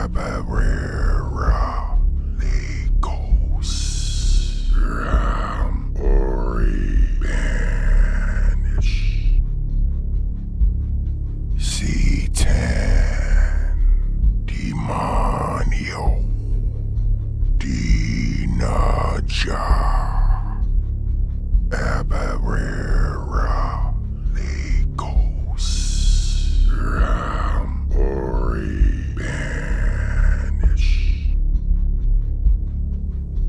Abarera, Legos, Ram, Ori, Banish, C10, Demonio, Dinaja, Abarera, Legos, Ram, Ori, Banish,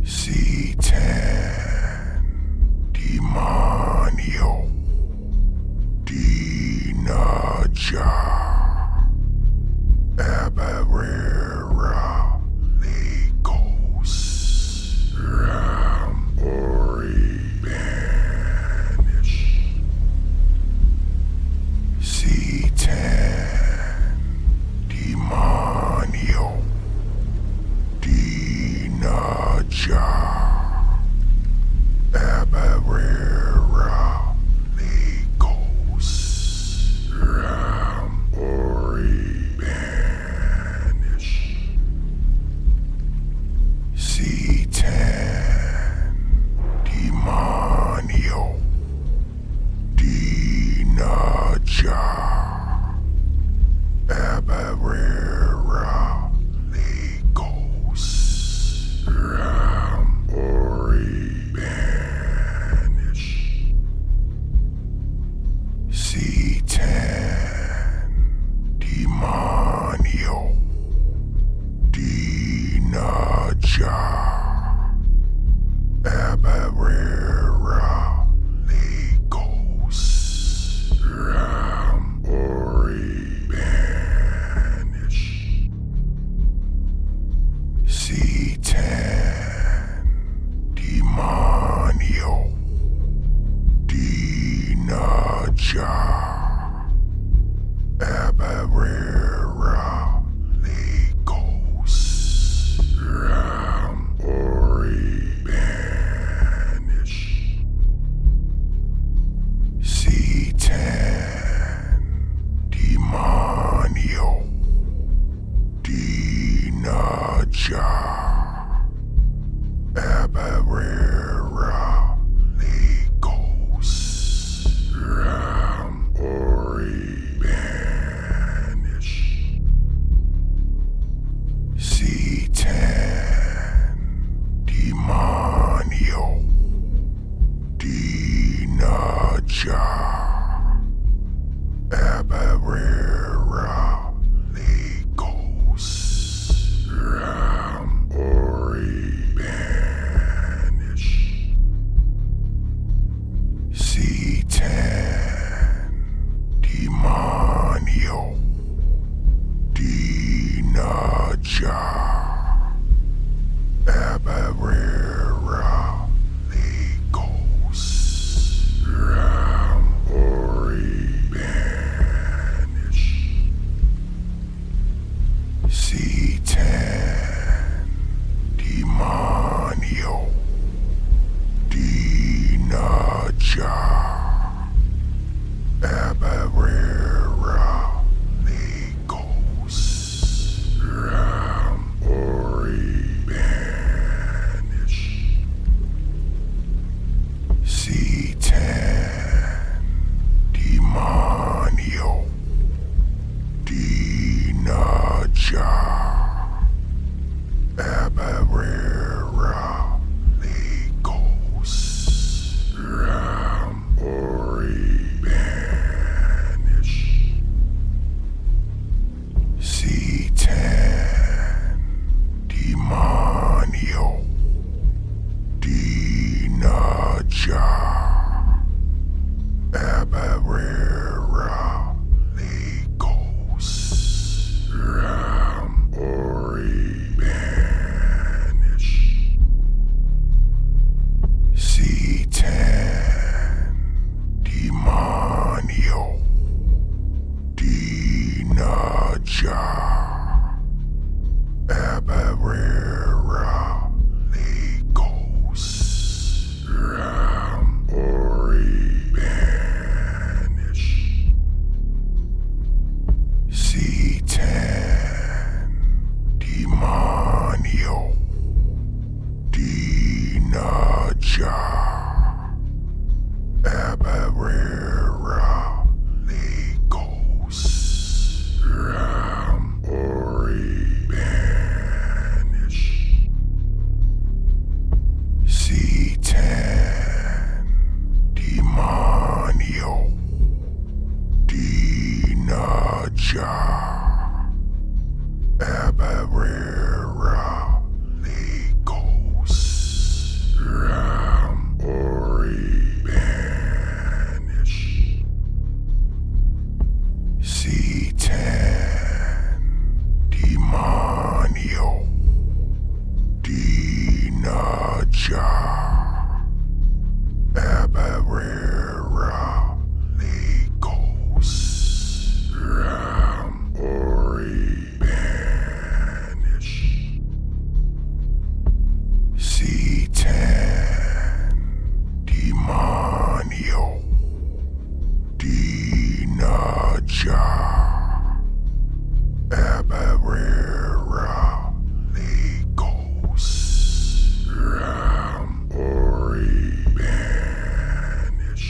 C10, Demonio, Dinaja, Abarera, Legos, Ram, Ori, Banish, C10, Demonio, Dinaja, Abarera, Legos, Ram, Ori, Banish, C10, Demonio, Dinaja, Abarera, Legos, Ram, Ori, Banish, C10, Demonio, Dinaja, Abarera, Legos, Ram, Ori, Banish, C10, Demonio, Dinaja, Abarera, Legos, Ram, Ori, Banish, C10, Demonio, Dinaja, Abarera, Legos, Ram, Ori, Banish, C10, Demonio, Dinaja, Abarera, Legos, Ram, Ori, Banish, C10, Demonio, Dinaja, Abarera, Legos, Ram, Ori, Banish, C10, Demonio, Dinaja, Abarera, Legos, Ram, Ori, Banish, C10, Demonio, Dinaja, Abarera, Legos, Ram, Ori, Banish, C10, Demonio, Dinaja, Abarera, Legos, Ram, Ori, Banish, C10, Demonio, Dinaja, Abarera, Legos, Ram, Ori, Banish, C10, Abarera Nikos Ram Ori Banish C10 Demonio Dinaja Abarera Nikos Ram Ori Banish C10 Demonio Dinaja Abarera Nikos Ram Ori Banish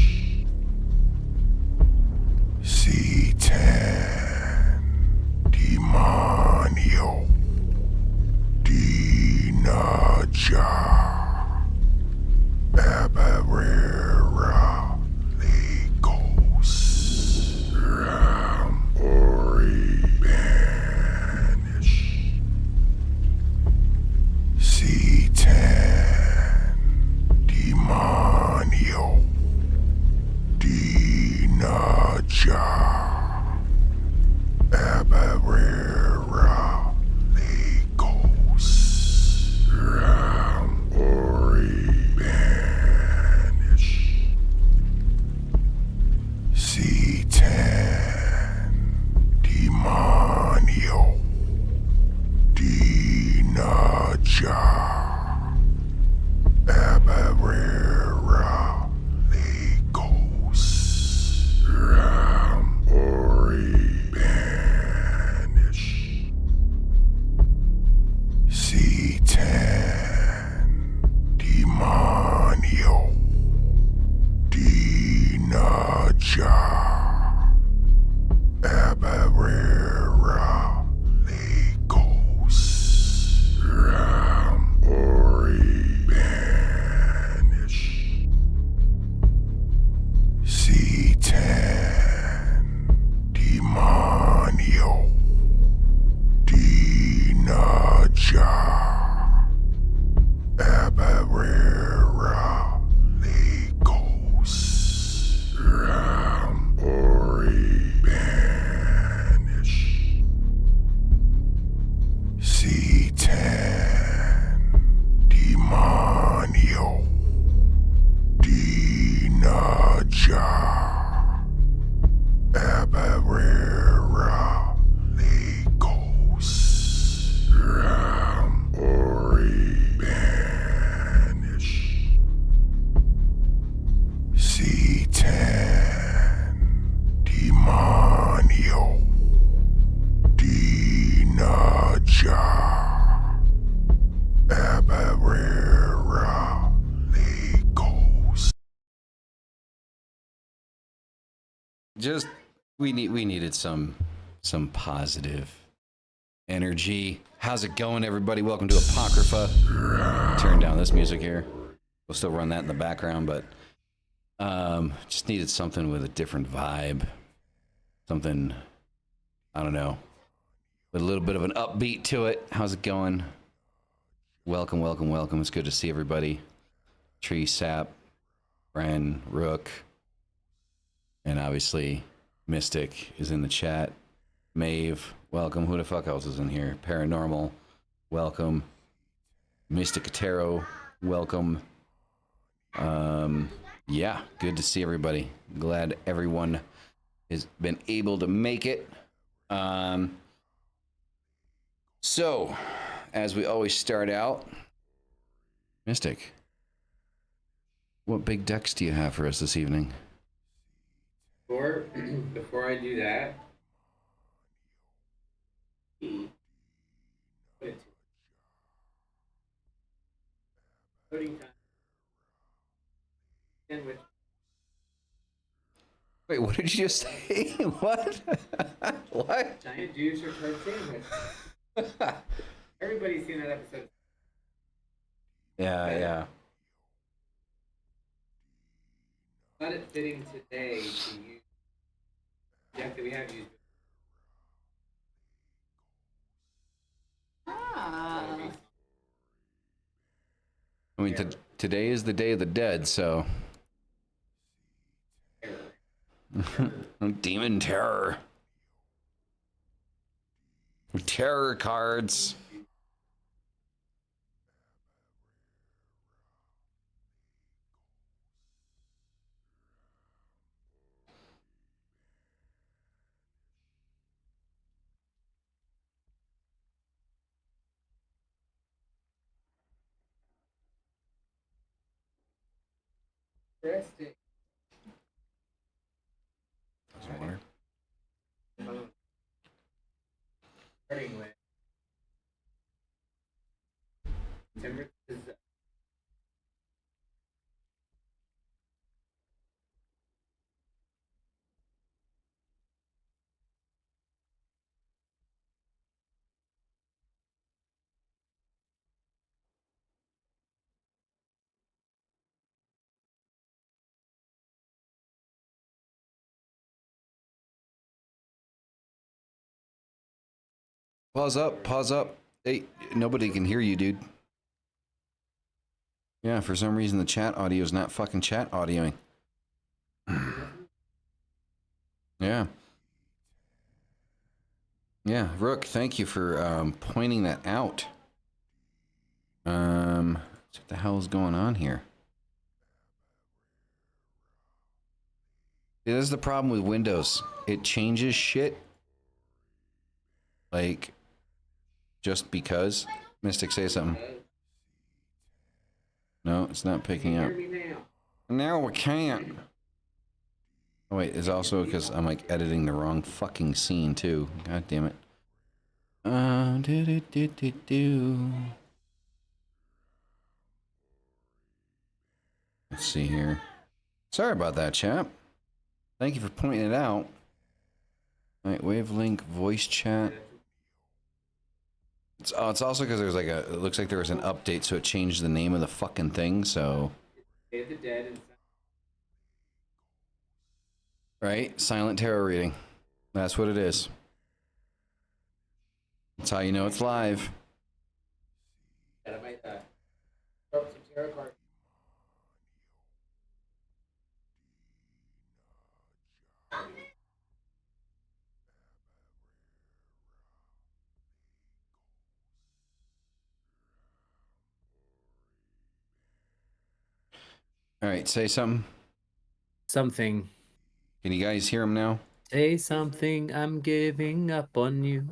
C10 Demonio Dinaja Abarera Nikos Ram Ori Banish C10 Demonio Dinaja Abarera Nikos Ram Ori Banish C10 Demonio Dinaja Abarera Nikos Ram Ori Banish C10 Demonio Dinaja Abarera Nikos Ram Ori Banish C10 Demonio Dinaja Abarera Nikos Ram Ori Banish C10 Demonio Dinaja Abarera Nikos Ram Ori Banish C10 Demonio Dinaja Abarera Nikos. Just we needed some positive energy. How's it going, everybody? Welcome to Apocrypha. Turn down this music here. We'll still run that in the background, but just needed something with a different vibe. Something, I don't know, with a little bit of an upbeat to it. How's it going? Welcome, welcome, welcome. It's good to see everybody. Tree, Sap, Bren, Rook, and obviously Mystic is in the chat. Maeve, welcome. Who the fuck else is in here? Paranormal, welcome. Mystic Atero, welcome. Yeah, good to see everybody. Glad everyone has been able to make it. So, as we always start out, Mystic, what big decks do you have for us this evening? Before I do that, loading time. Sandwich. Wait, what did you just say? What? What? Giant juice or toad sandwich. Everybody's seen that episode. Yeah. Not it fitting today to use the deck that we have used. I mean, today is the Day of the Dead, so. Demon terror. Terror cards. Interesting. Water. Starting with Timber is Pause up, pause up. Hey, nobody can hear you, dude. Yeah, for some reason the chat audio is not fucking chat audioing. Yeah. Yeah, Rook, thank you for pointing that out. What the hell is going on here? This is the problem with Windows. It changes shit. Like, just because. Mystic, say something. No, it's not picking up. Now we can't. Oh wait, it's also because I'm like editing the wrong fucking scene too. God damn it. Do. Let's see here. Sorry about that, chap. Thank you for pointing it out. All right, wavelength, voice chat. It's also because there's like it looks like there was an update, so it changed the name of the fucking thing, so. Day of the Dead and Right? Silent tarot reading. That's what it is. That's how you know it's live. I might throw up some tarot cards. All right, say something. Something. Can you guys hear him now? Say something, I'm giving up on you.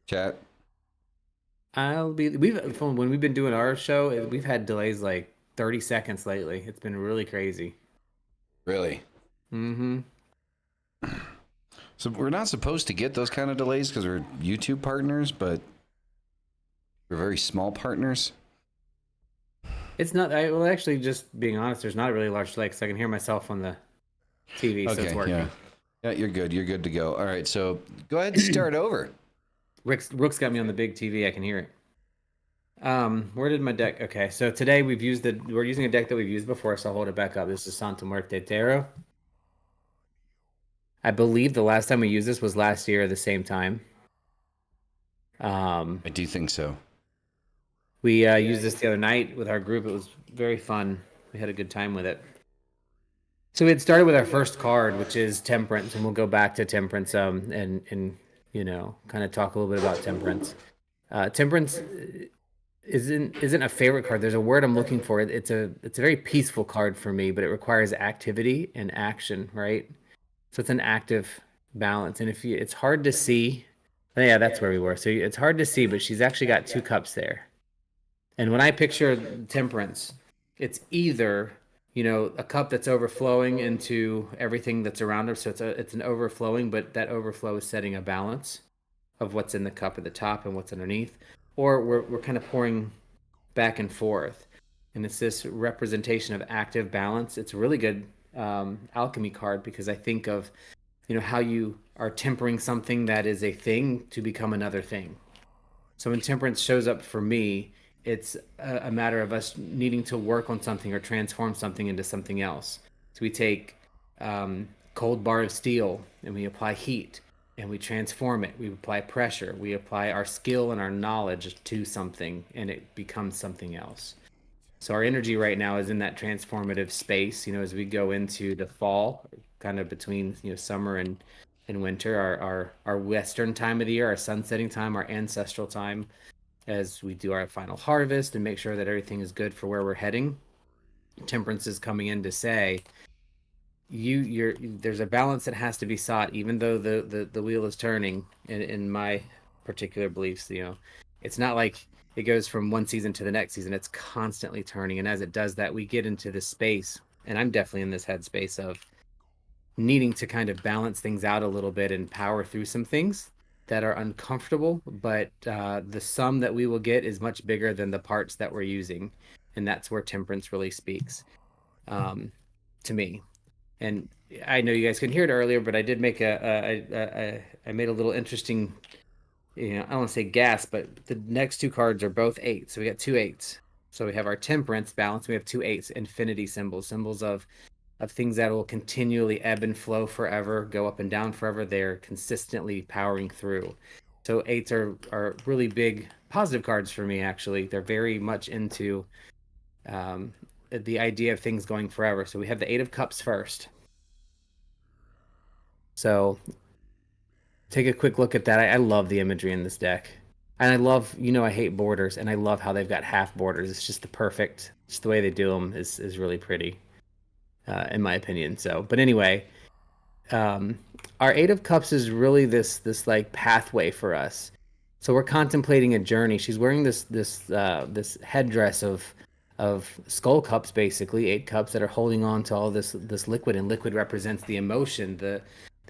Chat. When we've been doing our show, we've had delays like 30 seconds lately. It's been really crazy. Really? Mm-hmm. So we're not supposed to get those kind of delays because we're YouTube partners, but we're very small partners. It's not. Well, actually, just being honest, there's not a really large delay because I can hear myself on the TV, so it's working. Yeah. Yeah, you're good. You're good to go. All right, so go ahead and start over. Rook's got me on the big TV. I can hear it. Where did my deck? Okay, so today we're using a deck that we've used before, so I'll hold it back up. This is Santa Muerte Tarot. I believe the last time we used this was last year at the same time. I do think so. We used this the other night with our group. It was very fun. We had a good time with it. So we had started with our first card, which is Temperance, and we'll go back to Temperance and you know, kind of talk a little bit about Temperance. Temperance isn't a favorite card. There's a word I'm looking for. It's a very peaceful card for me, but it requires activity and action, right? So it's an active balance, and it's hard to see. Yeah, that's where we were. So it's hard to see, but she's actually got two cups there. And when I picture Temperance, it's either, you know, a cup that's overflowing into everything that's around her. So it's an overflowing, but that overflow is setting a balance of what's in the cup at the top and what's underneath. Or we're kind of pouring back and forth. And it's this representation of active balance. It's a really good alchemy card because I think of, you know, how you are tempering something that is a thing to become another thing. So when Temperance shows up for me, it's a matter of us needing to work on something or transform something into something else. So we take cold bar of steel and we apply heat. and we transform it. We apply pressure. We apply our skill and our knowledge to something, and it becomes something else. So our energy right now is in that transformative space, as we go into the fall, kind of between, summer and winter, our Western time of the year, our sunsetting time, our ancestral time, as we do our final harvest and make sure that everything is good for where we're heading. Temperance is coming in to say, there's a balance that has to be sought, even though the wheel is turning. In my particular beliefs, it's not like it goes from one season to the next season. It's constantly turning, and as it does that, we get into this space, and I'm definitely in this headspace of needing to kind of balance things out a little bit and power through some things that are uncomfortable, but the sum that we will get is much bigger than the parts that we're using, and that's where temperance really speaks to me. And I know you guys couldn't hear it earlier, but I did make I made a little interesting, I don't want to say gas, but the next two cards are both 8. So we got 2 8s. So we have our temperance balance. We have 2 8s, infinity symbols of things that will continually ebb and flow forever, go up and down forever. They're consistently powering through. So 8s are really big positive cards for me, actually. They're very much into the idea of things going forever. So we have the 8 of Cups first. So take a quick look at that. I love the imagery in this deck. And I love, I hate borders, and I love how they've got half borders. It's just just the way they do them is really pretty, in my opinion. So, but anyway, our 8 of Cups is really this like pathway for us. So we're contemplating a journey. She's wearing this headdress of skull cups, basically 8 cups that are holding on to all this liquid, and liquid represents the emotion, the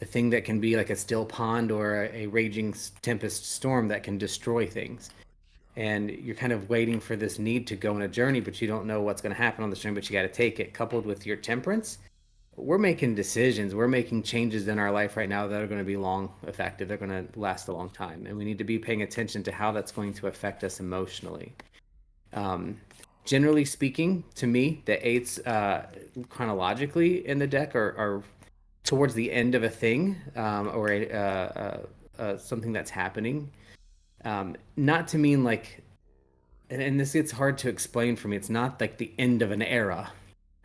thing that can be like a still pond or a raging tempest storm that can destroy things. And you're kind of waiting for this need to go on a journey, but you don't know what's going to happen on the journey, but you got to take it. Coupled with your temperance, we're making decisions, we're making changes in our life right now that are going to be long effective. They're going to last a long time, and we need to be paying attention to how that's going to affect us emotionally. Generally speaking, to me, the 8s chronologically in the deck are towards the end of a thing, or something that's happening. Not to mean like, and this gets hard to explain for me. It's not like the end of an era,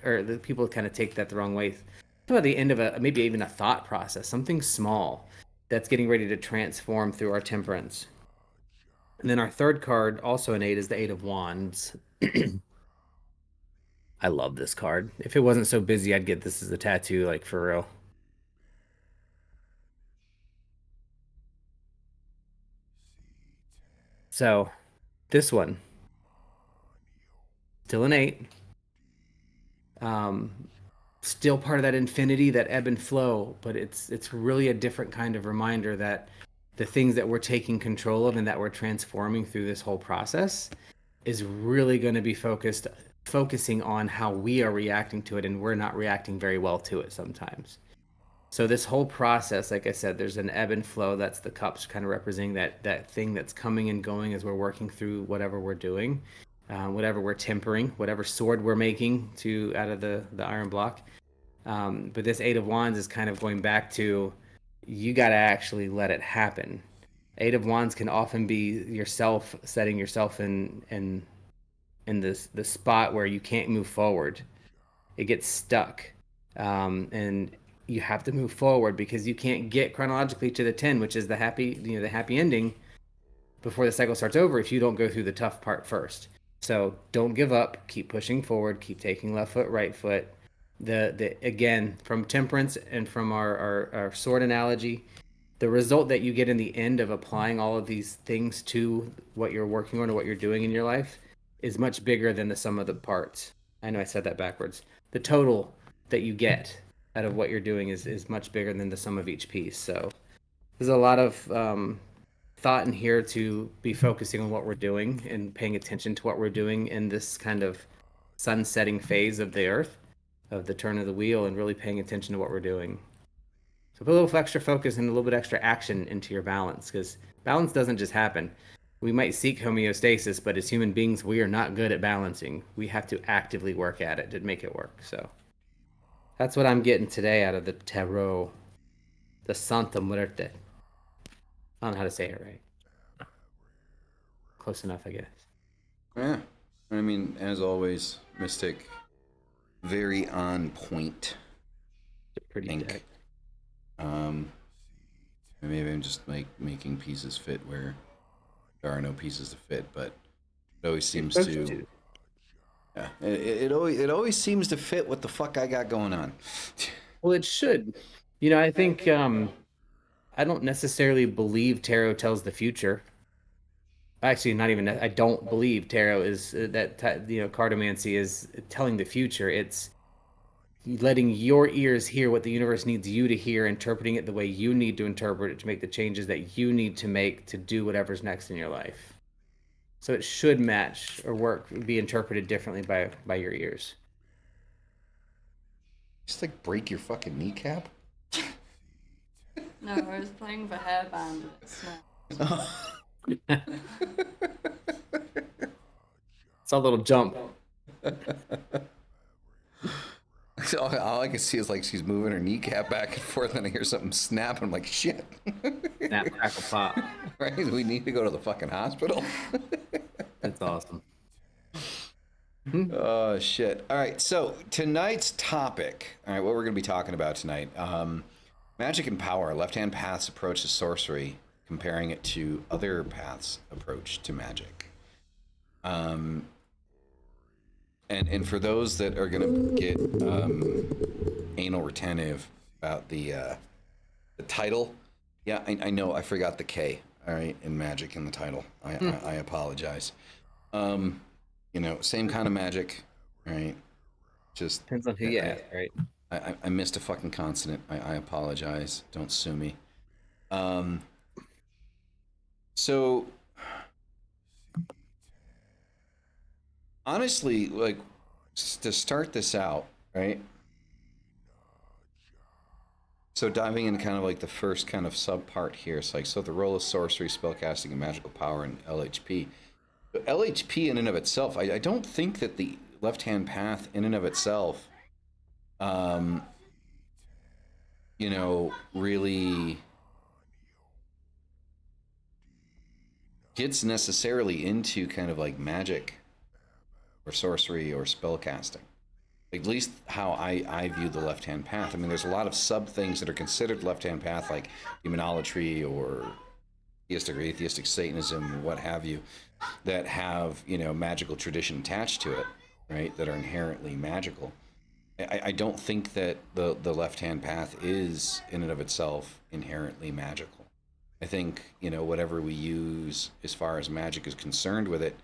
or the people kind of take that the wrong way. It's about the end of maybe even a thought process, something small that's getting ready to transform through our temperance. And then our third card, also an 8, is the 8 of Wands. I love this card. If it wasn't so busy, I'd get this as a tattoo, like for real. So this one, still an 8. Still part of that infinity, that ebb and flow, but it's really a different kind of reminder that the things that we're taking control of and that we're transforming through this whole process is really going to be focusing on how we are reacting to it, and we're not reacting very well to it sometimes. So this whole process, like I said, there's an ebb and flow. That's the cups kind of representing that thing that's coming and going as we're working through whatever we're doing, whatever we're tempering, whatever sword we're making out of the iron block. But this 8 of Wands is kind of going back to, you got to actually let it happen. 8 of Wands can often be yourself setting yourself in this spot where you can't move forward. It gets stuck, and you have to move forward because you can't get chronologically to the 10, which is the happy ending, before the cycle starts over, if you don't go through the tough part first. So don't give up. Keep pushing forward. Keep taking left foot, right foot. Again, from temperance and from our sword analogy, the result that you get in the end of applying all of these things to what you're working on or what you're doing in your life is much bigger than the sum of the parts. I know I said that backwards. The total that you get out of what you're doing is much bigger than the sum of each piece. So there's a lot of thought in here to be focusing on what we're doing and paying attention to what we're doing in this kind of sunsetting phase of the earth, of the turn of the wheel, and really paying attention to what we're doing. So put a little extra focus and a little bit extra action into your balance, because balance doesn't just happen. We might seek homeostasis, but as human beings, we are not good at balancing. We have to actively work at it to make it work. So that's what I'm getting today out of the tarot, the Santa Muerte. I don't know how to say it right. Close enough, I guess. Yeah. I mean, as always, Mystic, very on point. It's a pretty Ink. deck. Maybe I'm just like making pieces fit where there are no pieces to fit, but it always seems to. Yeah, it always seems to fit what the fuck I got going on. Well, it should. You know, I think I don't necessarily believe tarot tells the future. Actually, not even. I don't believe tarot is cartomancy is telling the future. It's letting your ears hear what the universe needs you to hear, interpreting it the way you need to interpret it to make the changes that you need to make to do whatever's next in your life. So it should match or work, be interpreted differently by your ears. Just like break your fucking kneecap. No, I was playing the hairband. It's a little jump. All I can see is like she's moving her kneecap back and forth, and I hear something snap, and I'm like, shit. Snap, crackle, pop. Right? We need to go to the fucking hospital. That's awesome. Oh, shit. All right, so tonight's topic, all right, what we're going to be talking about tonight, Magick and Power, left-hand path's approach to sorcery, comparing it to other paths' approach to magic. And for those that are going to get anal retentive about the title, yeah, I know, I forgot the K, all right, in magic in the title. I apologize. You know, same kind of magic, right? Just Depends on who you ask, right? I missed a fucking consonant. I apologize. Don't sue me. So honestly, like, to start this out, right? So diving into kind of like the first kind of sub part here, it's like, so the role of sorcery, spellcasting, and magical power in LHP. But LHP in and of itself, I don't think that the left-hand path in and of itself, you know, really gets necessarily into kind of like magic or sorcery or spellcasting. At least how I view the left-hand path. I mean, there's a lot of sub things that are considered left-hand path, like demonolatry or theistic or atheistic Satanism, what have you, that have, you know, magical tradition attached to it, right? That are inherently magical. I don't think that the left-hand path is in and of itself inherently magical. I think, you know, whatever we use as far as magic is concerned with it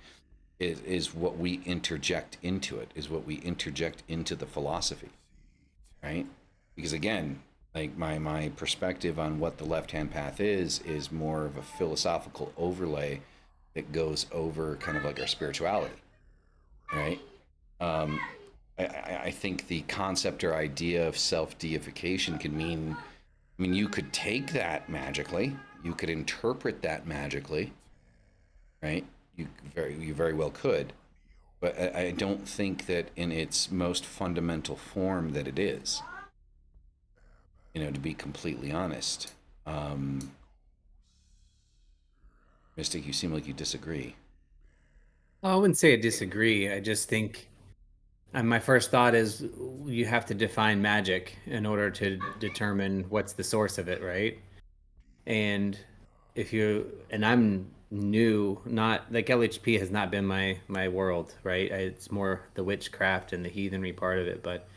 is what we interject into it, is what we interject into the philosophy, right? Because again, like my perspective on what the left-hand path is more of a philosophical overlay that goes over kind of like our spirituality, right? I think the concept or idea of self-deification can mean, I mean, you could take that magically, you could interpret that magically, right? You very well could, but I don't think that in its most fundamental form that it is. You know, to be completely honest. Mystic, you seem like you disagree. I wouldn't say I disagree. I just think, and my first thought is you have to define magic in order to determine what's the source of it, right? And I'm new, not like LHP has not been my world, right? It's more the witchcraft and the heathenry part of it, but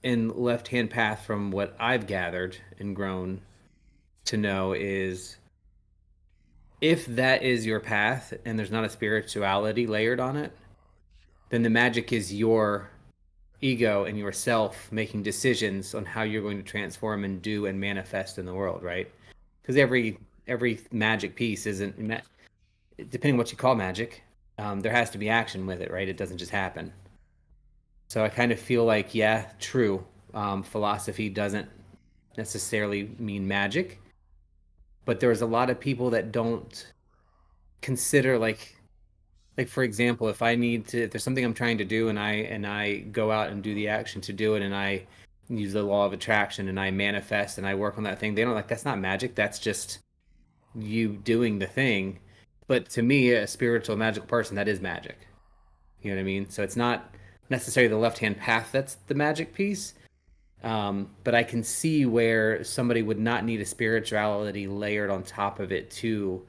in left-hand path, from what I've gathered and grown to know, is if that is your path and there's not a spirituality layered on it, then the magic is your ego and yourself making decisions on how you're going to transform and do and manifest in the world, right? Because every magic piece isn't, depending on what you call magic, there has to be action with it, right? It doesn't just happen. So I kind of feel like, yeah, true. Philosophy doesn't necessarily mean magic, but there's a lot of people that don't consider, like for example, if there's something I'm trying to do and I go out and do the action to do it, and I use the law of attraction and I manifest and I work on that thing. They don't like that's not magic. That's just you doing the thing. But to me, a spiritual, magical person, that is magic. You know what I mean? So it's not necessarily the left-hand path that's the magic piece. But I can see where somebody would not need a spirituality layered on top of it to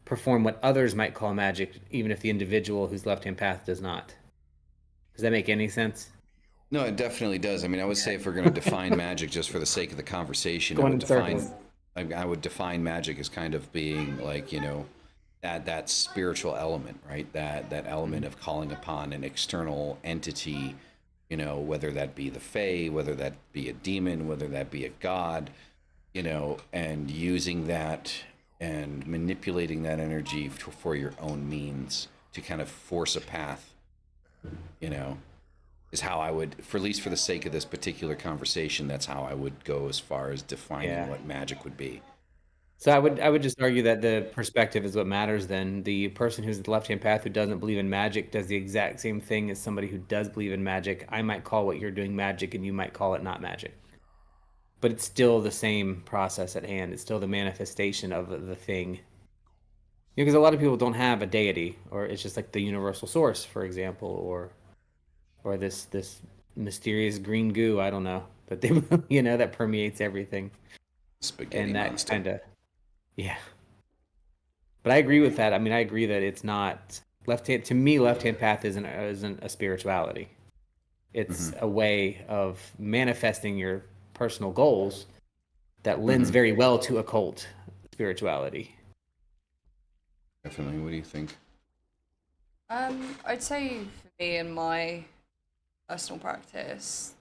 perform what others might call magic, even if the individual whose left-hand path does not. Does that make any sense? No, it definitely does. I mean, I would say if we're going to define magic just for the sake of the conversation, Going in circles. I would define magic as kind of being like, that spiritual element, right? That element of calling upon an external entity, whether that be the Fae, whether that be a demon, whether that be a god, and using that and manipulating that energy for your own means to kind of force a path, is how I would, for at least for the sake of this particular conversation, that's how I would go as far as defining what magic would be. So I would just argue that the perspective is what matters then. The person who's the left-hand path who doesn't believe in magic does the exact same thing as somebody who does believe in magic. I might call what you're doing magic and you might call it not magic. But it's still the same process at hand. It's still the manifestation of the thing. Because a lot of people don't have a deity, or it's just like the universal source, for example, or this mysterious green goo, I don't know, that they that permeates everything. Spaghetti and that monster. kind of yeah. But I agree with that. I mean, I agree that it's not left-hand. To me, left-hand path isn't a spirituality. It's a way of manifesting your personal goals that lends very well to occult spirituality. Definitely. What do you think? I'd say for me in my personal practice,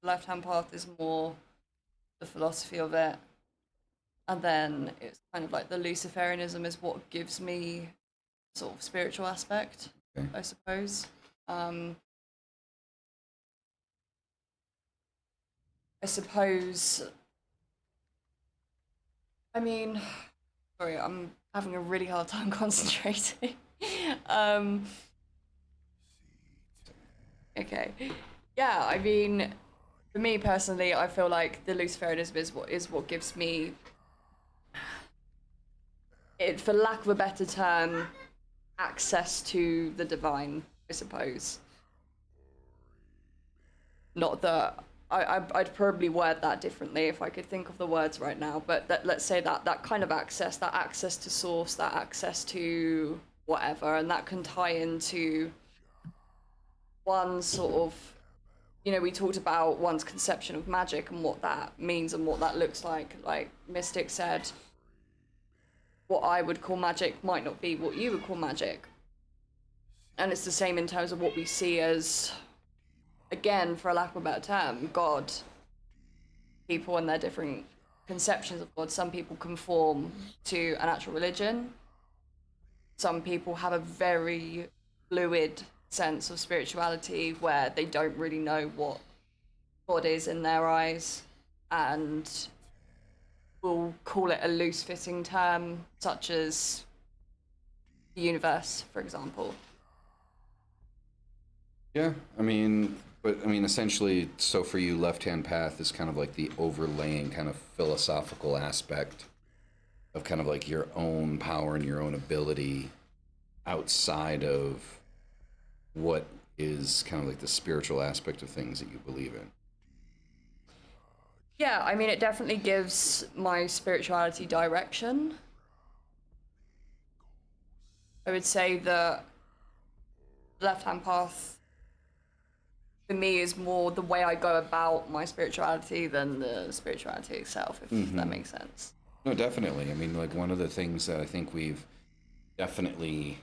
left-hand path is more the philosophy of it, and then it's kind of like the Luciferianism is what gives me sort of spiritual aspect, I suppose. I suppose, I mean, sorry, I'm having a really hard time concentrating. Okay. Yeah, I mean, for me personally, I feel like the Luciferianism is what gives me, it, for lack of a better term, access to the divine, I suppose. Not that I'd probably word that differently if I could think of the words right now, but let's say that kind of access, that access to source, that access to whatever, and that can tie into one sort of, we talked about one's conception of magic and what that means and what that looks like. Like Mystic said, what I would call magic might not be what you would call magic. And it's the same in terms of what we see as, again, for a lack of a better term, God. People and their different conceptions of God. Some people conform to an actual religion. Some people have a very fluid sense of spirituality where they don't really know what God is in their eyes, and will call it a loose-fitting term, such as the universe, for example. Yeah, essentially, so for you, left-hand path is kind of like the overlaying kind of philosophical aspect of kind of like your own power and your own ability outside of what is kind of like the spiritual aspect of things that you believe in. Yeah, I mean, it definitely gives my spirituality direction. I would say that left-hand path for me is more the way I go about my spirituality than the spirituality itself, if that makes sense. No, definitely. I mean, like one of the things that I think we've definitely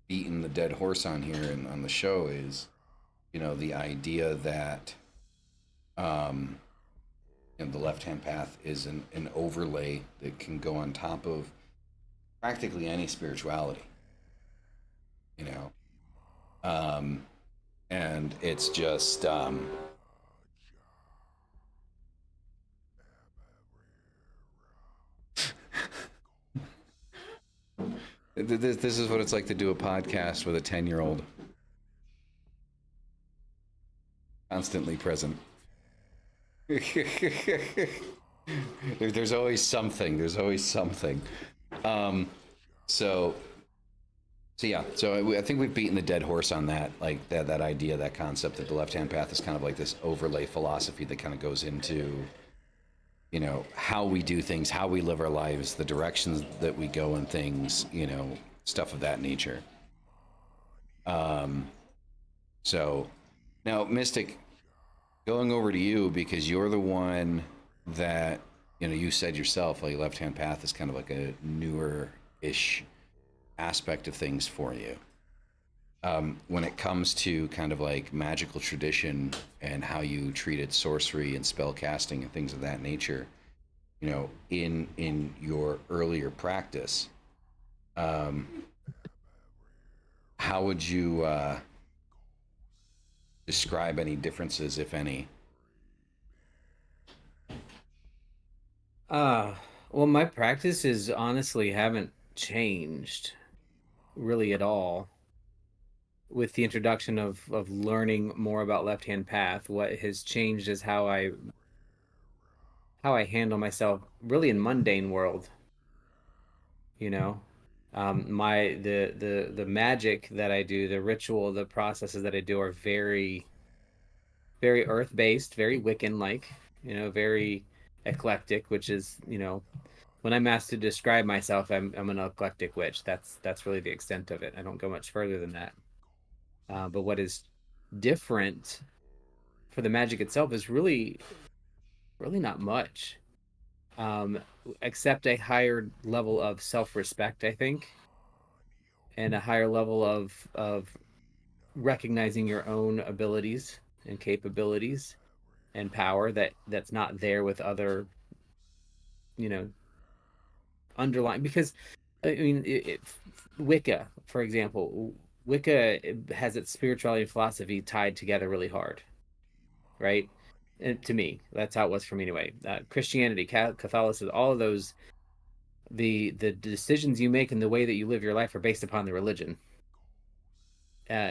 beaten the dead horse on here and on the show is, the idea that the left-hand path is an overlay that can go on top of practically any spirituality, and it's just this is what it's like to do a podcast with a 10-year-old. constantly present. There's always something. There's always something. So yeah. So I think we've beaten the dead horse on that. Like that idea, that concept that the left-hand path is kind of like this overlay philosophy that kind of goes into, you know, how we do things, how we live our lives, the directions that we go in things, you know, stuff of that nature. So now, Mystic, going over to you, because you're the one that, you know, you said yourself, like left-hand path is kind of like a newer-ish aspect of things for you. When it comes to kind of like magical tradition and how you treated sorcery and spell casting and things of that nature, you know, in your earlier practice, how would you describe any differences, if any? Well, my practices honestly haven't changed really at all with the introduction of learning more about left hand path. What has changed is how I handle myself really in mundane world, you know. The magic that I do, the ritual, the processes that I do are very earth based, very Wiccan like, you know, very eclectic, which is, you know, when I'm asked to describe myself, I'm an eclectic witch. That's really the extent of it. I don't go much further than that. But what is different for the magic itself is really not much, except a higher level of self-respect, I think, and a higher level of recognizing your own abilities and capabilities and power that's not there with other, you know, underlying. Because I mean, Wicca, for example, Wicca has its spirituality and philosophy tied together really hard, right? And to me, that's how it was for me anyway. Christianity, Catholicism, all of those, the decisions you make and the way that you live your life are based upon the religion.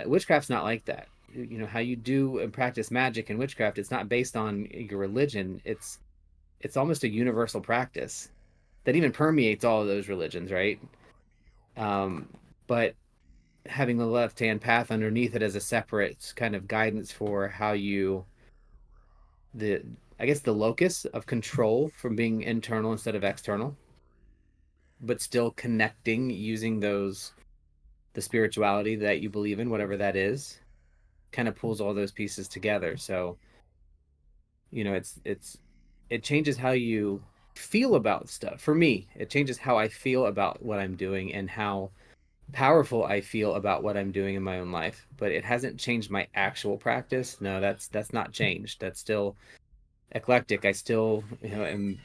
Witchcraft's not like that. You know, how you do and practice magic and witchcraft, it's not based on your religion. It's almost a universal practice that even permeates all of those religions, right? But having the left hand path underneath it as a separate kind of guidance for how you, I guess, the locus of control from being internal instead of external, but still connecting using the spirituality that you believe in, whatever that is, kind of pulls all those pieces together. So, you know, it changes how you feel about stuff. For me, it changes how I feel about what I'm doing and how powerful I feel about what I'm doing in my own life. But it hasn't changed my actual practice. No, that's not changed. That's still eclectic. I still, you know, am,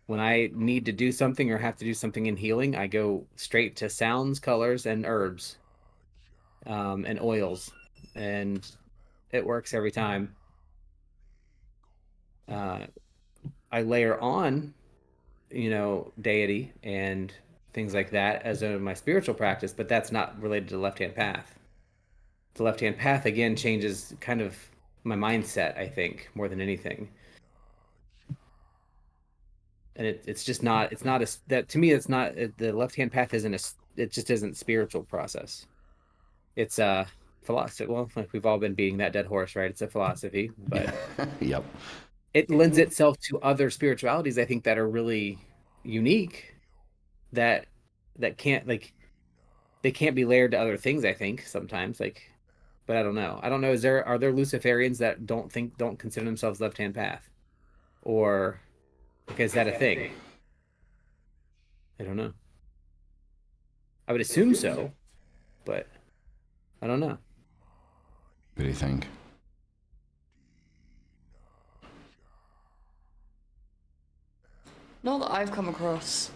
when I need to do something or have to do something in healing, I go straight to sounds, colors, and herbs, and oils, and it works every time. I layer on, you know, deity and things like that as my spiritual practice, but that's not related to the left hand path. The left hand path again changes kind of my mindset, I think, more than anything. And it's just not, it's not a, that to me, it's not, the left hand path isn't it just isn't spiritual process. It's a philosophy. Well, like we've all been beating that dead horse, right? It's a philosophy, but Yep. it lends itself to other spiritualities, I think, that are really unique, that can't, like, they can't be layered to other things, I think, sometimes, like, but I don't know. Are there Luciferians that don't consider themselves left hand path? Or, like, is that a thing? I don't know. I would assume so, but I don't know. What do you think? Not that I've come across.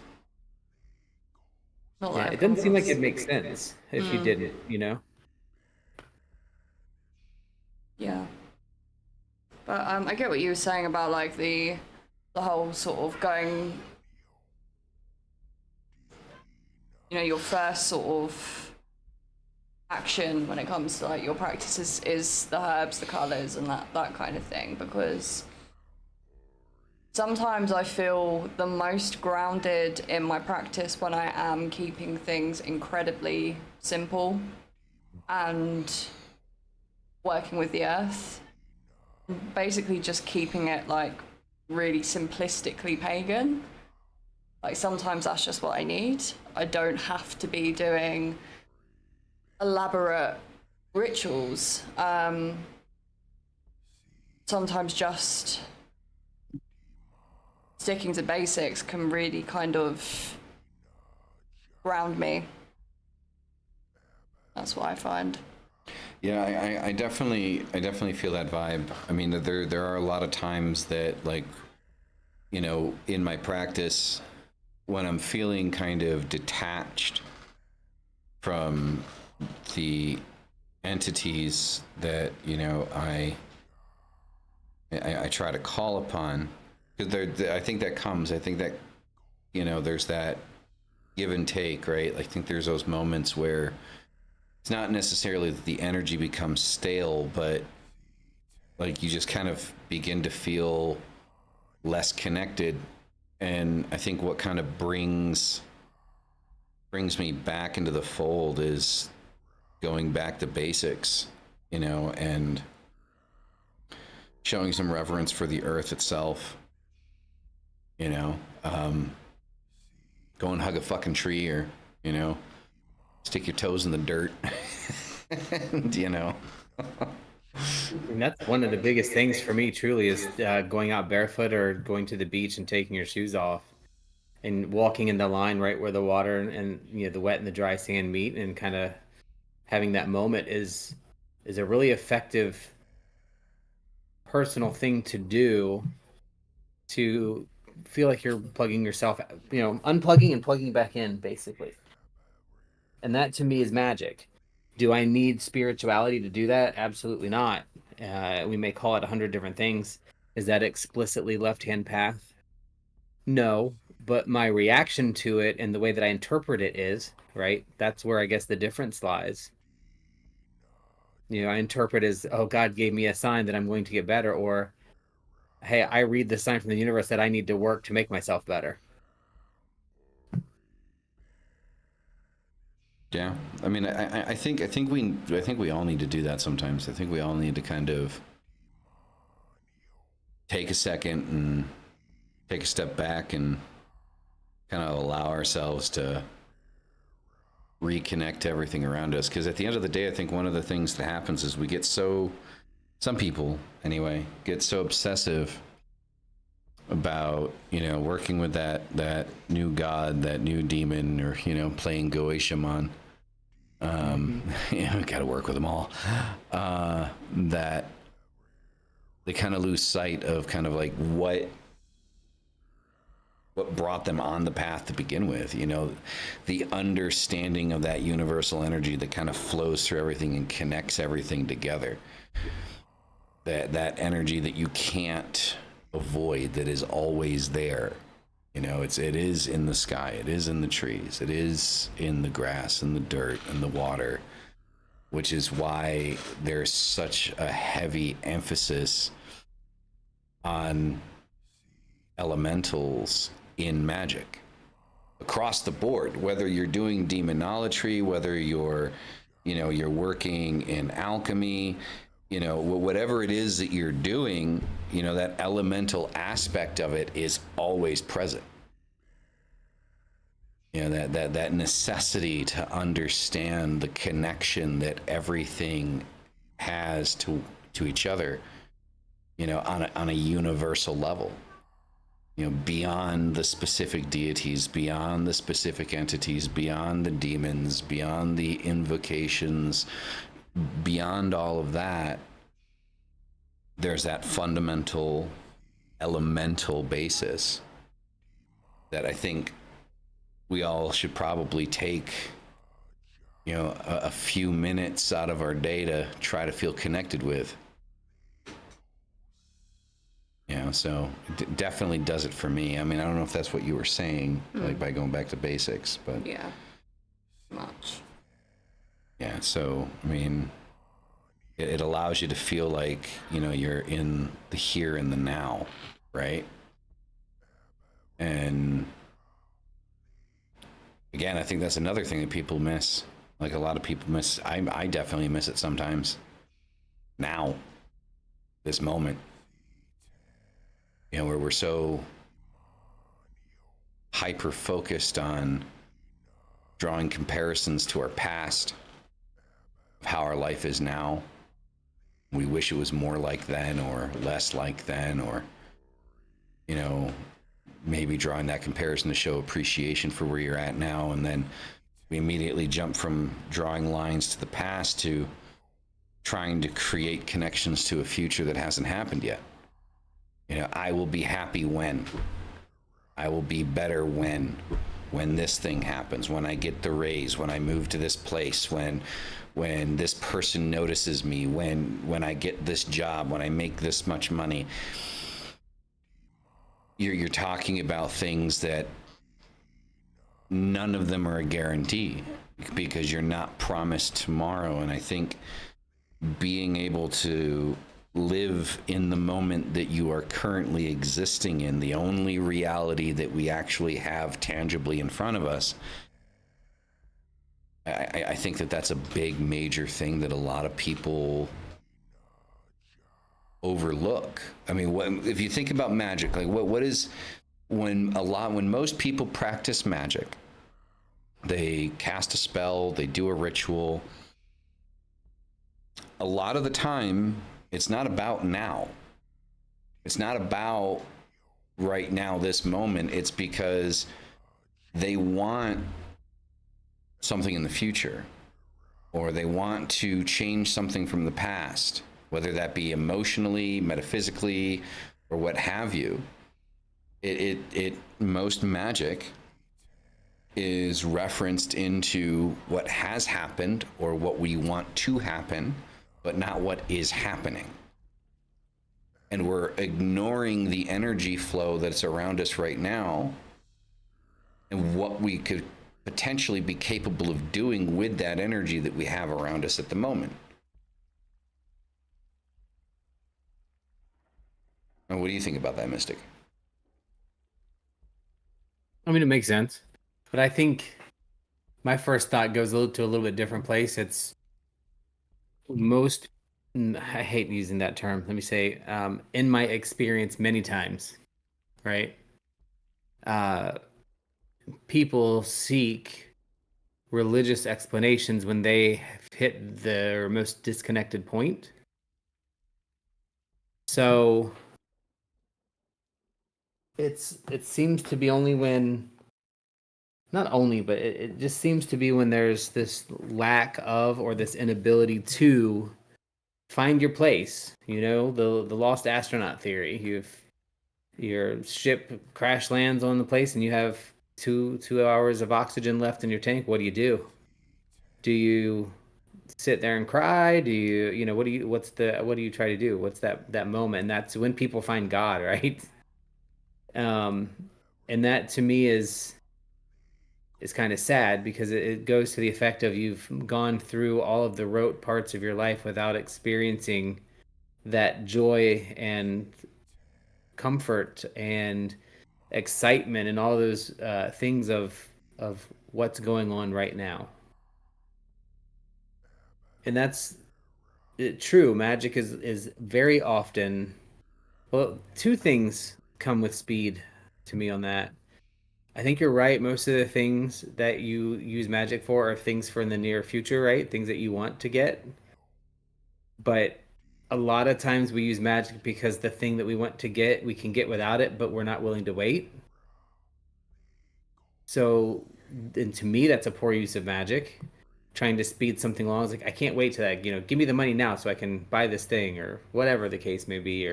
Not that Yeah, I've it come doesn't seem like across. it makes sense if you didn't, you know? Yeah. But I get what you were saying about like the whole sort of going, you know, your first sort of action when it comes to like your practices is the herbs, the colors, and that kind of thing, because sometimes I feel the most grounded in my practice when I am keeping things incredibly simple and working with the earth, basically just keeping it like really simplistically pagan. Like sometimes that's just what I need. I don't have to be doing elaborate rituals. Sometimes just sticking to basics can really kind of ground me. That's what I find. Yeah, I definitely feel that vibe. I mean, there are a lot of times that, like, you know, in my practice, when I'm feeling kind of detached from the entities that, you know, I try to call upon, because I think that comes. I think that, you know, there's that give and take, right? I think there's those moments where it's not necessarily that the energy becomes stale, but like you just kind of begin to feel less connected. And I think what kind of brings me back into the fold is going back to basics, you know, and showing some reverence for the earth itself, you know, go and hug a fucking tree, or, you know, stick your toes in the dirt. And, you know. And that's one of the biggest things for me, truly, is going out barefoot or going to the beach and taking your shoes off and walking in the line right where the water and you know the wet and the dry sand meet, and kind of having that moment is a really effective personal thing to do, to feel like you're plugging yourself, you know, unplugging and plugging back in, basically. And that to me is magic. Do I need spirituality to do that? Absolutely not. We may call it 100 different things. Is that explicitly left-hand path? No, but my reaction to it and the way that I interpret it is, right? That's where I guess the difference lies. You know, I interpret as, oh, God gave me a sign that I'm going to get better, or, hey, I read the sign from the universe that I need to work to make myself better. Yeah, I mean, I think we all need to do that sometimes. I think we all need to kind of take a second and take a step back and kind of allow ourselves to reconnect to everything around us. Because at the end of the day, I think one of the things that happens is we get so, some people anyway, get so obsessive about, you know, working with that new god, that new demon, or, you know, playing Goei Shaman. You know, got to work with them all. That they kind of lose sight of kind of like what brought them on the path to begin with. You know, the understanding of that universal energy that kind of flows through everything and connects everything together. That energy that you can't avoid, that is always there. You know, it is in the sky, it is in the trees, it is in the grass and the dirt and the water, which is why there's such a heavy emphasis on elementals in magic across the board, whether you're doing demonolatry, whether you're, you know, you're working in alchemy, you know, whatever it is that you're doing, you know, that elemental aspect of it is always present. You know, that necessity to understand the connection that everything has to each other, you know, on a universal level, you know, beyond the specific deities, beyond the specific entities, beyond the demons, beyond the invocations, beyond all of that, there's that fundamental elemental basis that I think we all should probably take, you know, a few minutes out of our day to try to feel connected with. You know, so it definitely does it for me. I mean, I don't know if that's what you were saying, like by going back to basics, but Yeah, much. Yeah, so I mean, it allows you to feel like, you know, you're in the here and the now, right? And again, I think that's another thing that people miss. Like a lot of people miss. I definitely miss it sometimes. Now, this moment, you know, where we're so hyper focused on drawing comparisons to our past, of how our life is now. We wish it was more like then or less like then, or, you know, maybe drawing that comparison to show appreciation for where you're at now. And then we immediately jump from drawing lines to the past to trying to create connections to a future that hasn't happened yet. You know, I will be happy when. I will be better when this thing happens, when I get the raise, when I move to this place, when this person notices me, when I get this job, when I make this much money. You're talking about things that none of them are a guarantee, because you're not promised tomorrow. And I think being able to live in the moment that you are currently existing in, the only reality that we actually have tangibly in front of us, I think that that's a big major thing that a lot of people overlook. I mean, if you think about magic, like what is, when most people practice magic, they cast a spell, they do a ritual, a lot of the time it's not about now. It's not about right now, this moment. It's because they want something in the future, or they want to change something from the past, whether that be emotionally, metaphysically, or what have you. Most magic is referenced into what has happened or what we want to happen, but not what is happening. And we're ignoring the energy flow that's around us right now and what we could potentially be capable of doing with that energy that we have around us at the moment. And what do you think about that, Mystic? I mean, it makes sense, but I think my first thought goes to a little bit different place. It's most, I hate using that term. Let me say, in my experience, many times, right? People seek religious explanations when they have hit their most disconnected point. So it seems to be only when, not only, but it just seems to be when there's this lack of, or this inability to find your place. You know, the lost astronaut theory. Your ship crash lands on the place and you have two hours of oxygen left in your tank. What do you do? Do you sit there and cry? Do you know, what do you try to do? What's that moment? And that's when people find God, right? And that to me is kind of sad, because it goes to the effect of you've gone through all of the rote parts of your life without experiencing that joy and comfort and excitement and all those things of what's going on right now. And that's true. Magic is very often, well, two things come with speed to me on that. I think you're right. Most of the things that you use magic for are things for in the near future, right? Things that you want to get. But a lot of times we use magic because the thing that we want to get, we can get without it, but we're not willing to wait. So, and to me, that's a poor use of magic. Trying to speed something along. It's like, I can't wait to that, give me the money now so I can buy this thing, or whatever the case may be,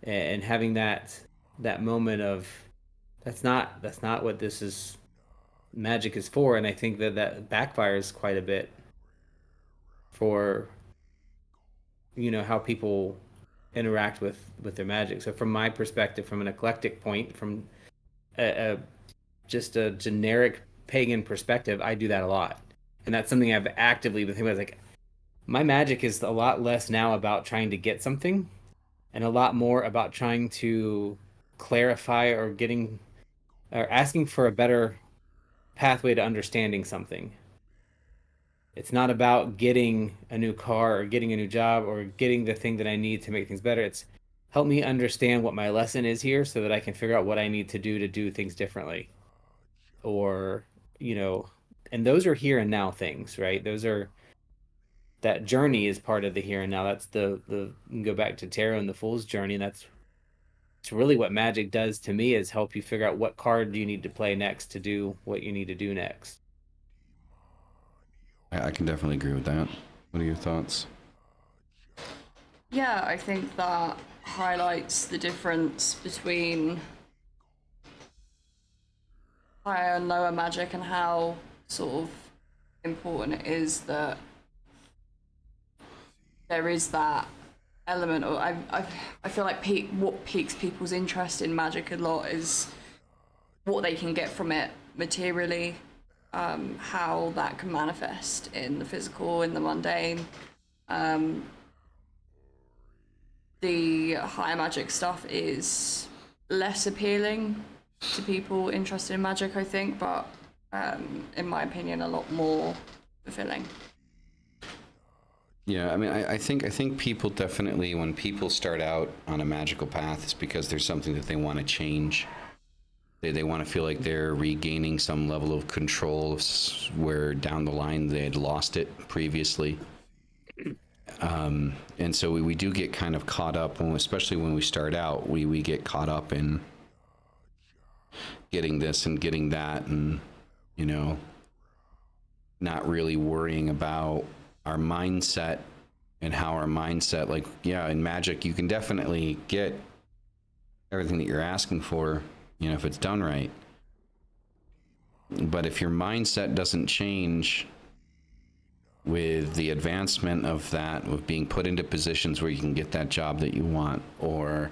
and having that moment of, that's not what this is, magic is for. And I think that backfires quite a bit for, how people interact with their magic. So from my perspective, from an eclectic point, from just a generic pagan perspective, I do that a lot. And that's something I've actively been thinking about. Like, my magic is a lot less now about trying to get something and a lot more about trying to clarify or getting or asking for a better pathway to understanding something. It's not about getting a new car or getting a new job or getting the thing that I need to make things better. It's help me understand what my lesson is here so that I can figure out what I need to do things differently. Or, you know, and those are here and now things, right? Those are that journey is part of the here and now. That's the you can go back to tarot and the fool's journey. And that's it's really what magic does to me is help you figure out what card do you need to play next to do what you need to do next. I can definitely agree with that. What are your thoughts? Yeah, I think that highlights the difference between higher and lower magic and how sort of important it is that there is that element of I feel like what piques people's interest in magic a lot is what they can get from it materially, how that can manifest in the physical, in the mundane. The higher magic stuff is less appealing to people interested in magic, I think, but in my opinion, a lot more fulfilling. Yeah, I mean, I think people definitely, when people start out on a magical path, it's because there's something that they want to change. They want to feel like they're regaining some level of control where down the line they had lost it previously. And so we do get kind of caught up, especially when we start out, we get caught up in getting this and getting that and, you know, not really worrying about our mindset and how our mindset, like, yeah, in magic, you can definitely get everything that you're asking for, you know, if it's done right. But if your mindset doesn't change with the advancement of that, with being put into positions where you can get that job that you want, or,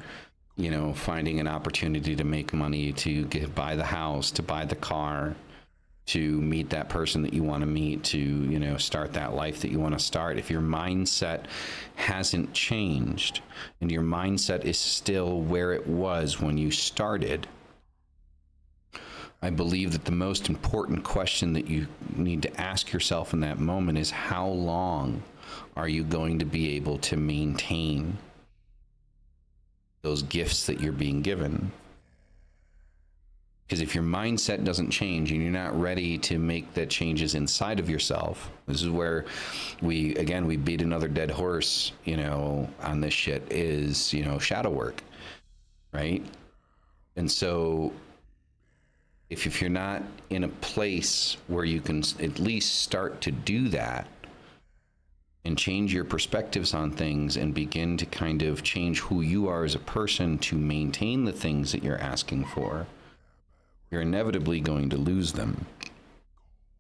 you know, finding an opportunity to make money, to buy the house, to buy the car, to meet that person that you want to meet, to, you know, start that life that you want to start. If your mindset hasn't changed and your mindset is still where it was when you started, I believe that the most important question that you need to ask yourself in that moment is, how long are you going to be able to maintain those gifts that you're being given? Because if your mindset doesn't change and you're not ready to make the changes inside of yourself, this is where we beat another dead horse, you know, on this shit, is, you know, shadow work, right? And so if you're not in a place where you can at least start to do that and change your perspectives on things and begin to kind of change who you are as a person to maintain the things that you're asking for, you're inevitably going to lose them.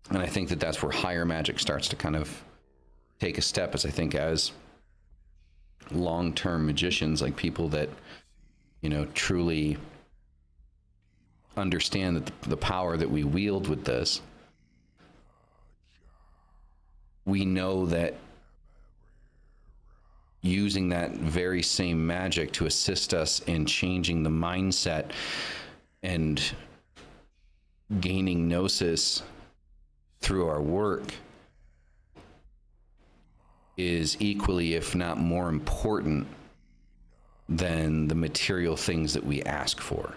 And I think that that's where higher magic starts to kind of take a step, as I think as long-term magicians, like people that, you know, truly understand that the power that we wield with this, we know that using that very same magic to assist us in changing the mindset and gaining gnosis through our work is equally, if not more important than the material things that we ask for.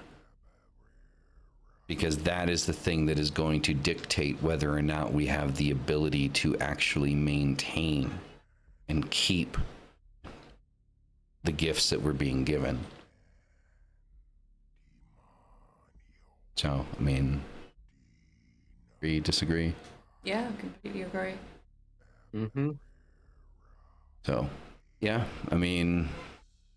Because that is the thing that is going to dictate whether or not we have the ability to actually maintain and keep the gifts that we're being given. So, I mean, agree, disagree? Yeah, completely agree. Mm-hmm. So, yeah, I mean,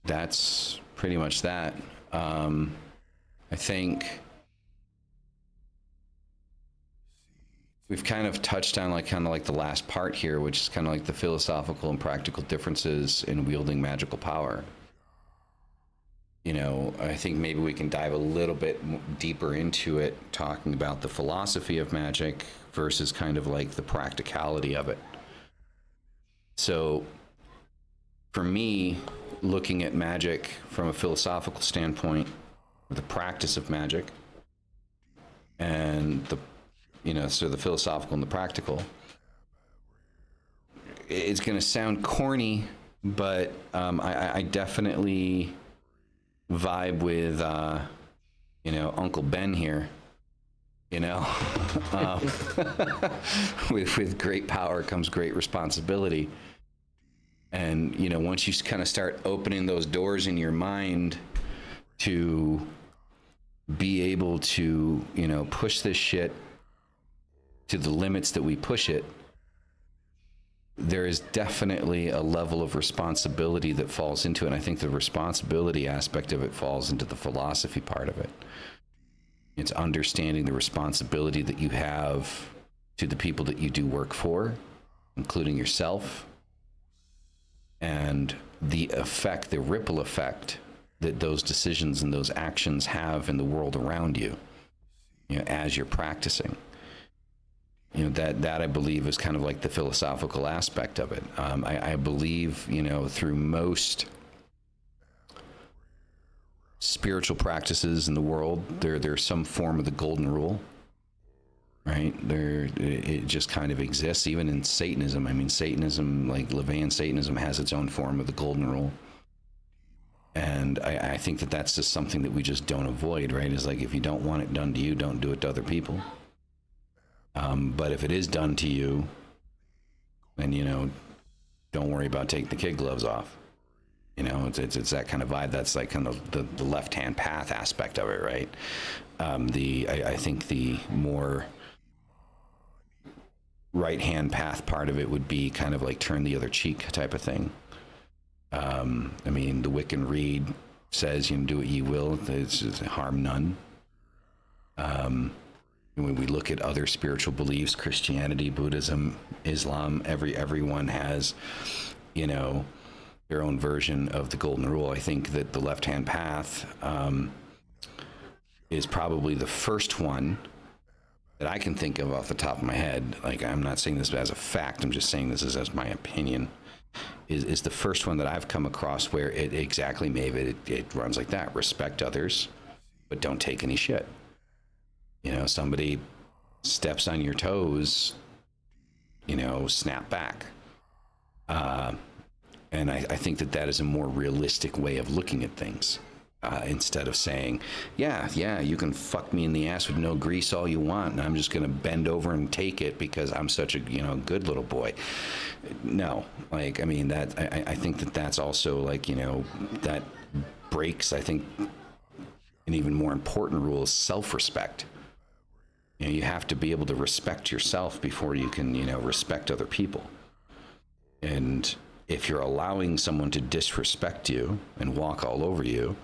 that's pretty much that. I think we've kind of touched on kind of like the last part here, which is kind of like the philosophical and practical differences in wielding magical power. I think maybe we can dive a little bit deeper into it, talking about the philosophy of magic versus kind of like the practicality of it. So for me, looking at magic from a philosophical standpoint, the practice of magic, and so the philosophical and the practical, it's going to sound corny, but I definitely vibe with Uncle Ben here. With great power comes great responsibility. And once you kind of start opening those doors in your mind to be able to push this shit to the limits that we push it, there is definitely a level of responsibility that falls into it. And I think the responsibility aspect of it falls into the philosophy part of it. It's understanding the responsibility that you have to the people that you do work for, including yourself, and the effect, the ripple effect that those decisions and those actions have in the world around you, as you're practicing. That I believe is kind of like the philosophical aspect of it. I believe, through most spiritual practices in the world, there's some form of the golden rule, right? It just kind of exists, even in Satanism. I mean, Satanism, like Levian Satanism, has its own form of the golden rule. And I think that that's just something that we just don't avoid, right? It's like, if you don't want it done to you, don't do it to other people. But if it is done to you, then, don't worry about taking the kid gloves off. It's that kind of vibe. That's like kind of the left-hand path aspect of it, right? I think the more right-hand path part of it would be kind of like turn the other cheek type of thing. I mean, the Wiccan Rede says, do what ye will, it's harm none. When we look at other spiritual beliefs, Christianity, Buddhism, Islam, everyone has, their own version of the golden rule. I think that the left-hand path is probably the first one that I can think of off the top of my head. Like, I'm not saying this as a fact, I'm just saying this as my opinion, is the first one that I've come across where it exactly, maybe it runs like that. Respect others, but don't take any shit. Somebody steps on your toes, snap back. And I think that is a more realistic way of looking at things. Instead of saying, yeah, you can fuck me in the ass with no grease all you want, and I'm just going to bend over and take it because I'm such a, good little boy. No, I think that that's also like, that breaks, I think, an even more important rule is self-respect. You have to be able to respect yourself before you can, respect other people. And if you're allowing someone to disrespect you and walk all over you,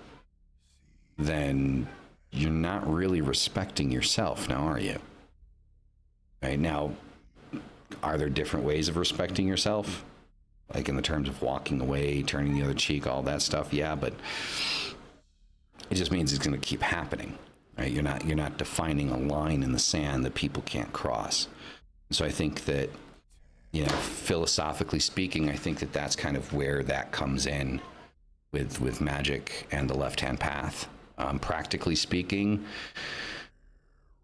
then you're not really respecting yourself now, are you? Right now, are there different ways of respecting yourself? Like in the terms of walking away, turning the other cheek, all that stuff? Yeah, but it just means it's going to keep happening. Right? You're not defining a line in the sand that people can't cross. So I think that, philosophically speaking, I think that that's kind of where that comes in with magic and the left-hand path. Practically speaking,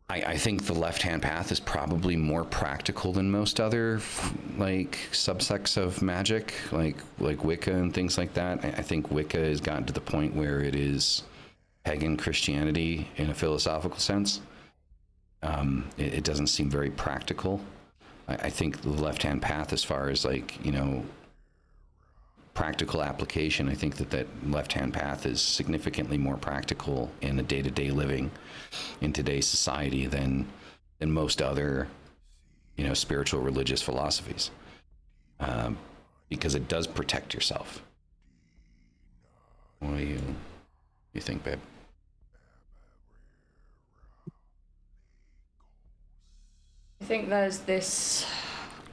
I think the left-hand path is probably more practical than most other subsects of magic, like Wicca and things like that. I think Wicca has gotten to the point where it is pagan Christianity in a philosophical sense. It doesn't seem very practical. I think the left-hand path, as far as practical application, I think that left-hand path is significantly more practical in the day-to-day living in today's society than most other, spiritual religious philosophies, because it does protect yourself. What do you think, babe? I think there's this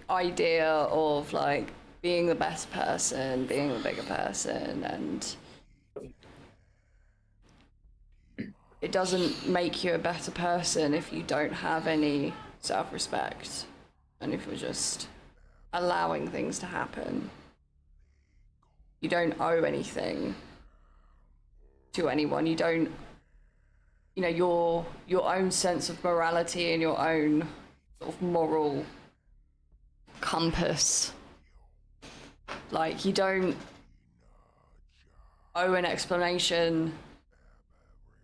idea of being the best person, being the bigger person, and it doesn't make you a better person if you don't have any self-respect, and if you're just allowing things to happen. You don't owe anything to anyone. You don't, you know, your own sense of morality and your own sort of moral compass. Like, you don't owe an explanation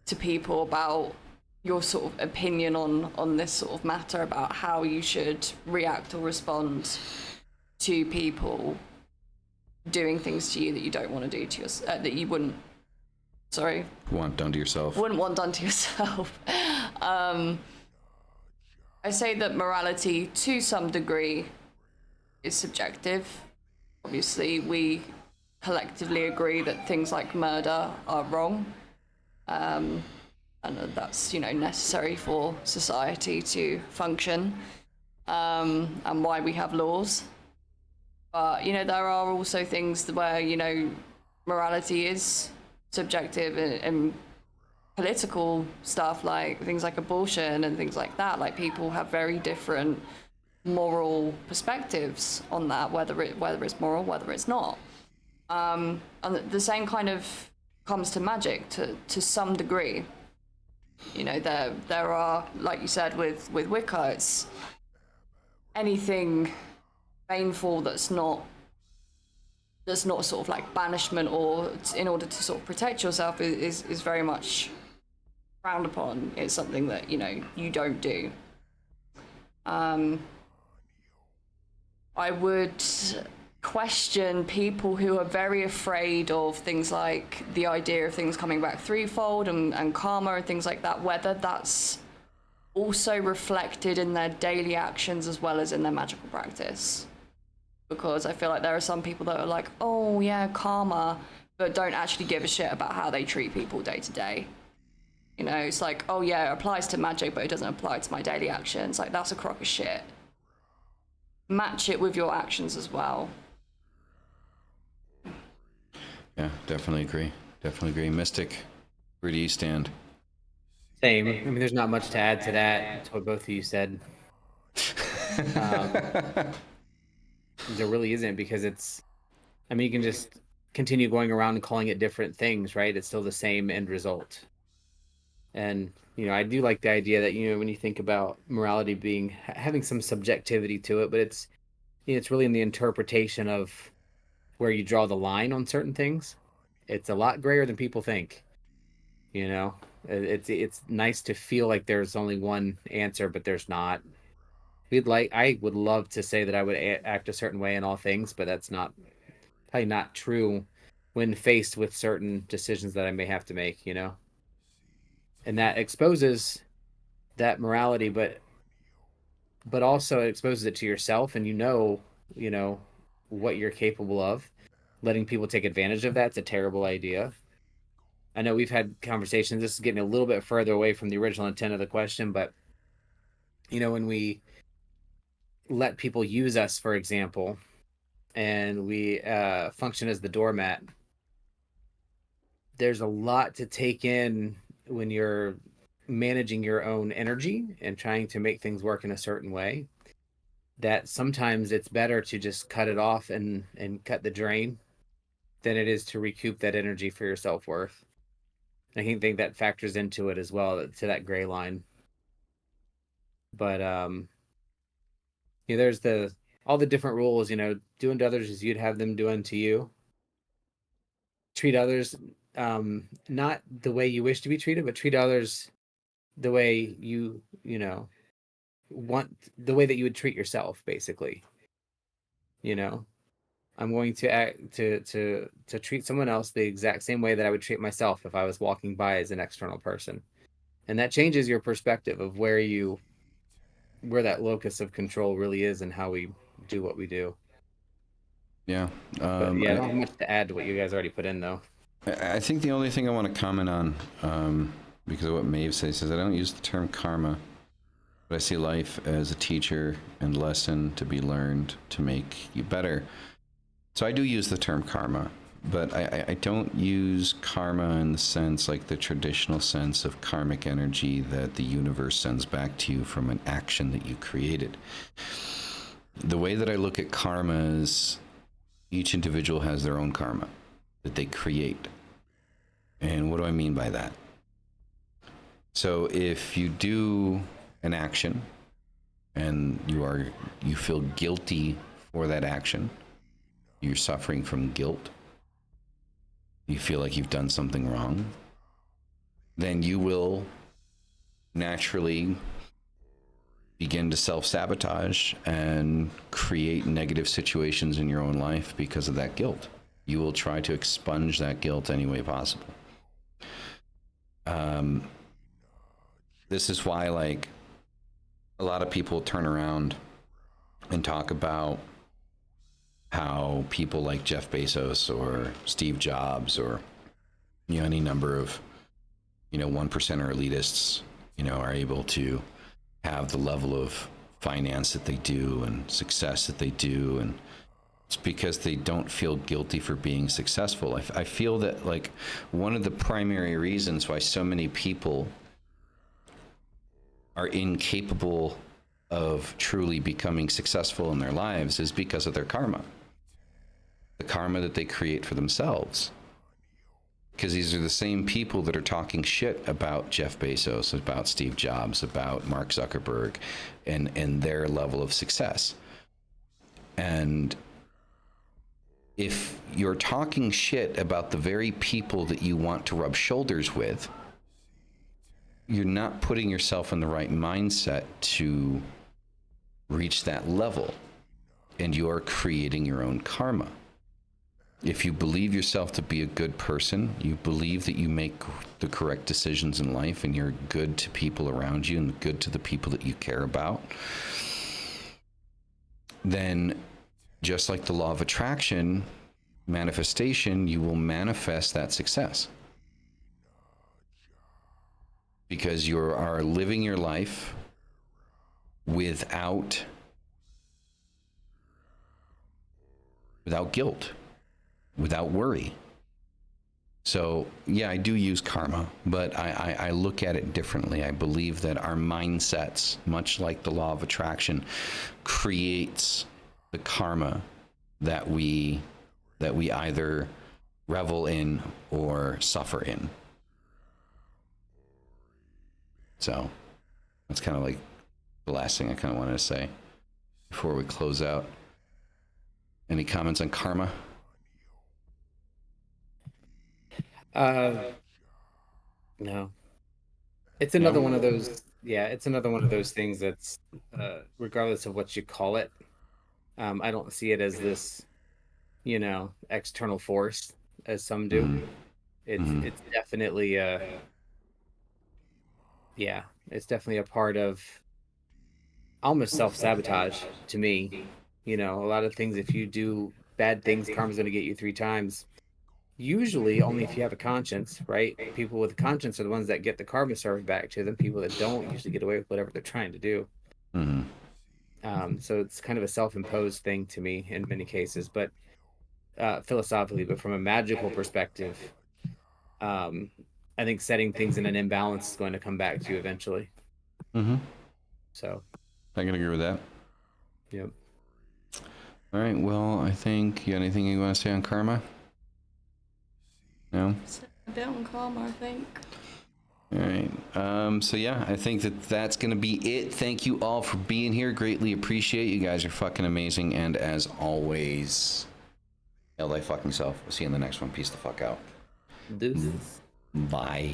to people about your sort of opinion on this sort of matter, about how you should react or respond to people doing things to you that you don't want to do to yourself, that you wouldn't Want done to yourself. wouldn't want done to yourself. I say that morality, to some degree, is subjective. Obviously, we collectively agree that things like murder are wrong, and that's, you know, necessary for society to function, and why we have laws. But, you know, there are also things where, you know, morality is subjective, and political stuff, like things like abortion and things like that. Like, people have very different moral perspectives on that, whether it's moral, whether it's not. And the same kind of comes to magic to some degree. You know, there are, like you said, with Wicca, it's anything baneful that's not sort of like banishment, or in order to sort of protect yourself, is very much frowned upon. It's something that, you know, you don't do. I would question people who are very afraid of things like the idea of things coming back threefold and karma and things like that, whether that's also reflected in their daily actions as well as in their magical practice. Because I feel like there are some people that are like, oh yeah, karma, but don't actually give a shit about how they treat people day to day. You know, it's like, oh yeah, it applies to magic, but it doesn't apply to my daily actions. Like, that's a crock of shit. Match it with your actions as well. Yeah, definitely agree. Mystic, where do you stand? Same. I mean, there's not much to add to that. That's what both of you said. There really isn't, because I mean, you can just continue going around and calling it different things, right? It's still the same end result. And, you know, I do like the idea that, you know, when you think about morality having some subjectivity to it, but it's, you know, it's really in the interpretation of where you draw the line on certain things. It's a lot grayer than people think. You know, it's nice to feel like there's only one answer, but there's not. I would love to say that I would act a certain way in all things, but that's probably not true when faced with certain decisions that I may have to make, you know? And that exposes that morality, but also it exposes it to yourself, and you know what you're capable of. Letting people take advantage of that's a terrible idea. I know we've had conversations, this is getting a little bit further away from the original intent of the question, but, you know, when we let people use us, for example, and we function as the doormat, there's a lot to take in when you're managing your own energy and trying to make things work in a certain way, that sometimes it's better to just cut it off and cut the drain than it is to recoup that energy for your self-worth. I think that factors into it as well, to that gray line. But yeah, there's all the different rules, you know, do unto others as you'd have them do unto you. Treat others not the way you wish to be treated, but treat others the way you know, want, the way that you would treat yourself, basically. You know, I'm going to treat someone else the exact same way that I would treat myself if I was walking by as an external person. And that changes your perspective of where that locus of control really is and how we do what we do. Yeah. But yeah, I don't have much to add to what you guys already put in, though. I think the only thing I want to comment on, because of what Maeve says I don't use the term karma, but I see life as a teacher and lesson to be learned to make you better. So I do use the term karma, but I don't use karma in the sense, like the traditional sense of karmic energy that the universe sends back to you from an action that you created. The way that I look at karma is each individual has their own karma that they create. And what do I mean by that? So if you do an action and you feel guilty for that action, you're suffering from guilt, you feel like you've done something wrong, then you will naturally begin to self-sabotage and create negative situations in your own life because of that guilt. You will try to expunge that guilt any way possible. This is why, like, a lot of people turn around and talk about how people like Jeff Bezos or Steve Jobs or, you know, any number of, you know, 1% elitists, you know, are able to have the level of finance that they do and success that they do. And it's because they don't feel guilty for being successful. I feel that, like, one of the primary reasons why so many people are incapable of truly becoming successful in their lives is because of their karma. The karma that they create for themselves. Because these are the same people that are talking shit about Jeff Bezos, about Steve Jobs, about Mark Zuckerberg, and their level of success. And if you're talking shit about the very people that you want to rub shoulders with, you're not putting yourself in the right mindset to reach that level, and you are creating your own karma. If you believe yourself to be a good person, you believe that you make the correct decisions in life and you're good to people around you and good to the people that you care about, then just like the law of attraction, manifestation, you will manifest that success. Because you are living your life without guilt, without worry. So yeah, I do use karma, but I look at it differently. I believe that our mindsets, much like the law of attraction, creates the karma that we either revel in or suffer in. So that's kind of like the last thing I kind of wanted to say before we close out. Any comments on karma? No. It's another one of those. Yeah, it's another one of those things that's, regardless of what you call it, I don't see it as this, you know, external force as some do. Mm-hmm. It's definitely yeah, it's definitely a part of almost self-sabotage to me. You know, a lot of things, if you do bad things, karma's going to get you 3 times. Usually only if you have a conscience, right? People with a conscience are the ones that get the karma served back to them. People that don't usually get away with whatever they're trying to do. Mm-hmm. So it's kind of a self-imposed thing to me in many cases, but philosophically, but from a magical perspective, I think setting things in an imbalance is going to come back to you eventually. Mm-hmm. So I can agree with that. Yep. All right. Well, I think you got anything you want to say on karma? No? A bit on karma, I think. All right. So yeah, I think that's going to be it. Thank you all for being here. Greatly appreciate you guys are fucking amazing. And as always, hell thy fucking self. We'll see you in the next one. Peace the fuck out. Deuces. Bye.